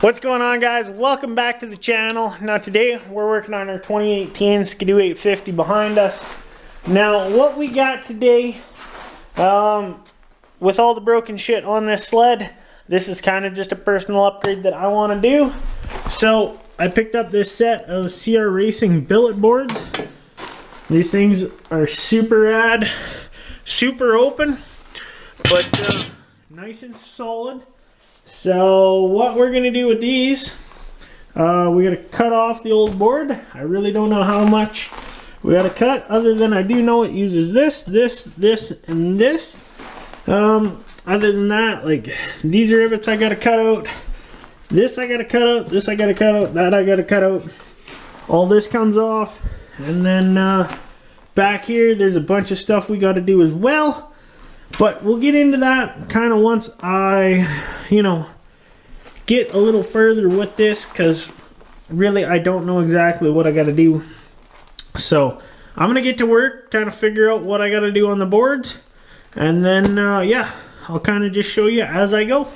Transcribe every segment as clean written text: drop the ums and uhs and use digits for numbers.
What's going on, guys? Welcome back to the channel. Now today we're working on our 2018 Skidoo 850 behind us. Now what we got today, with all the broken shit on this sled, this is kind of just a personal upgrade that I want to do. So I picked up this set of CR Racing billet boards. These things are super rad, super open, but nice and solid. So what we're going to do with these, we got to cut off the old board. I really don't know how much we got to cut, other than I do know it uses this, and this. Other than that, like, these rivets I got to cut out. This I got to cut out. This I got to cut out. That I got to cut out. All this comes off. And then back here, there's a bunch of stuff we got to do as well. But we'll get into that kind of once I, get a little further with this, because really I don't know exactly what I got to do. So I'm going to get to work, kind of figure out what I got to do on the boards. And then, yeah, I'll kind of just show you as I go.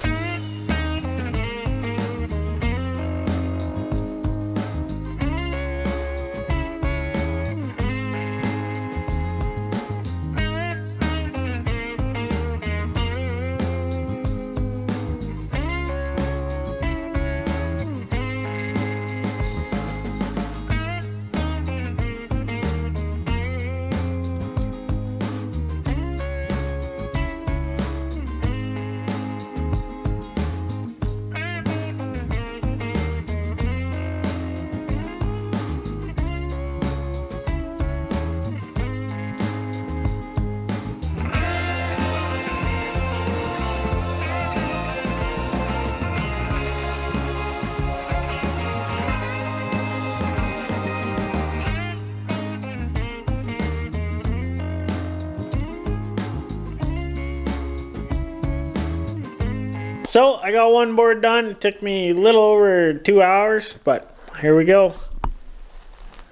So I got one board done. It took me a little over 2 hours, but here we go.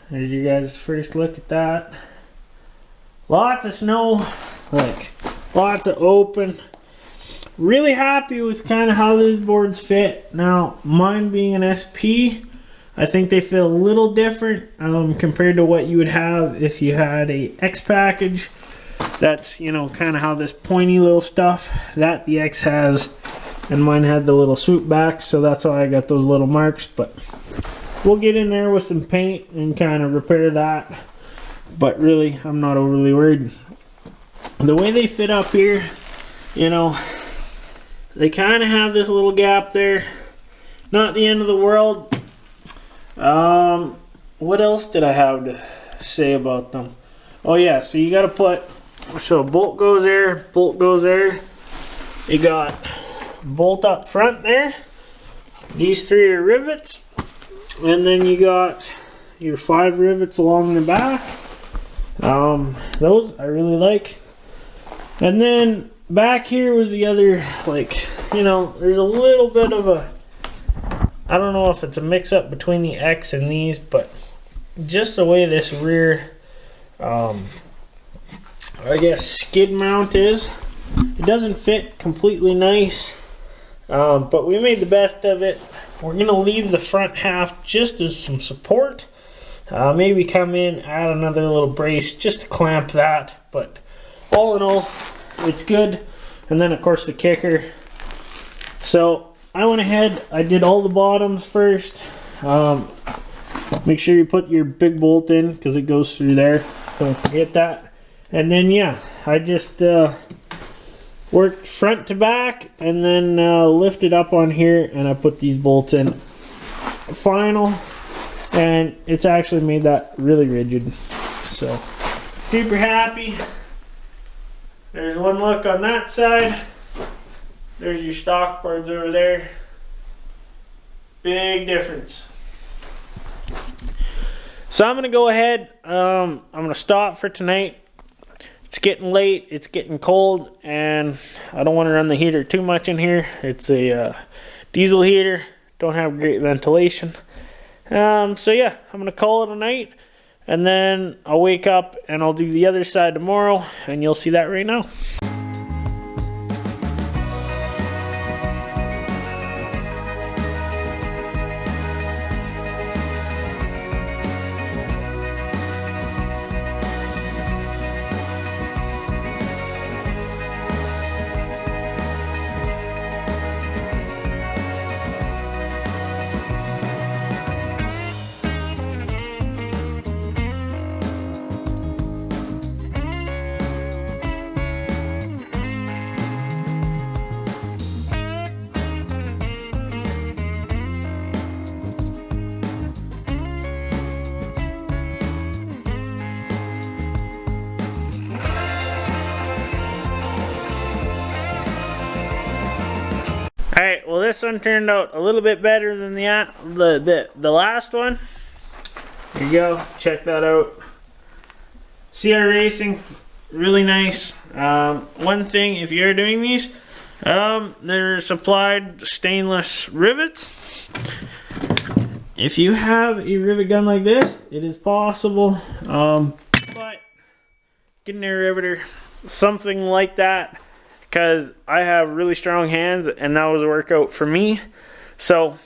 There's you guys' first look at that. Lots of snow, like lots of open. Really happy with kind of how these boards fit. Now, mine being an SP, I think they feel a little different compared to what you would have if you had a X package. That's, kind of how this pointy little stuff that the X has. And mine had the little swoop backs, so that's why I got those little marks. But we'll get in there with some paint and kind of repair that. But really, I'm not overly worried. The way they fit up here, they kind of have this little gap there. Not the end of the world. What else did I have to say about them? Oh yeah, so you got to put, so a bolt goes there, bolt goes there. You got bolt up front there. These 3 are rivets, and then you got your 5 rivets along the back. Those I really like. And then back here was the other, there's a little bit of a, I don't know if it's a mix up between the X and these, but just the way this rear I guess skid mount is, it doesn't fit completely nice. But we made the best of it. We're going to leave the front half just as some support. Maybe come in, add another little brace just to clamp that. But all in all, it's good. And then, of course, the kicker. So I went ahead, I did all the bottoms first. Make sure you put your big bolt in because it goes through there. Don't forget that. And then, yeah, I just worked front to back and then lifted up on here, and I put these bolts in final, and it's actually made that really rigid. So super happy. There's one look on that side. There's your stock boards over there. Big difference. So I'm gonna go ahead, I'm gonna stop for tonight. It's getting late, it's getting cold, and I don't want to run the heater too much in here. It's a diesel heater, don't have great ventilation. So yeah, I'm going to call it a night, and then I'll wake up and I'll do the other side tomorrow, and you'll see that right now. Alright, well this one turned out a little bit better than the last one. Here you go, check that out. CR Racing, really nice. One thing, if you're doing these, they're supplied stainless rivets. If you have a rivet gun like this, it is possible, but getting a riveter, something like that, because I have really strong hands and that was a workout for me. So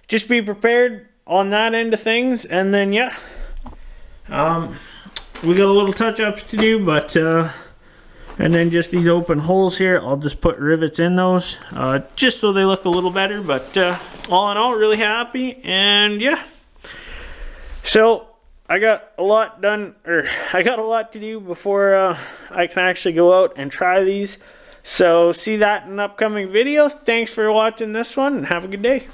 just be prepared on that end of things, and then yeah, we got a little touch-ups to do, but and then just these open holes here, I'll just put rivets in those just so they look a little better. But all in all, really happy. And yeah, so I got a lot done, or I got a lot to do before I can actually go out and try these. So see that in an upcoming video. Thanks for watching this one, and have a good day.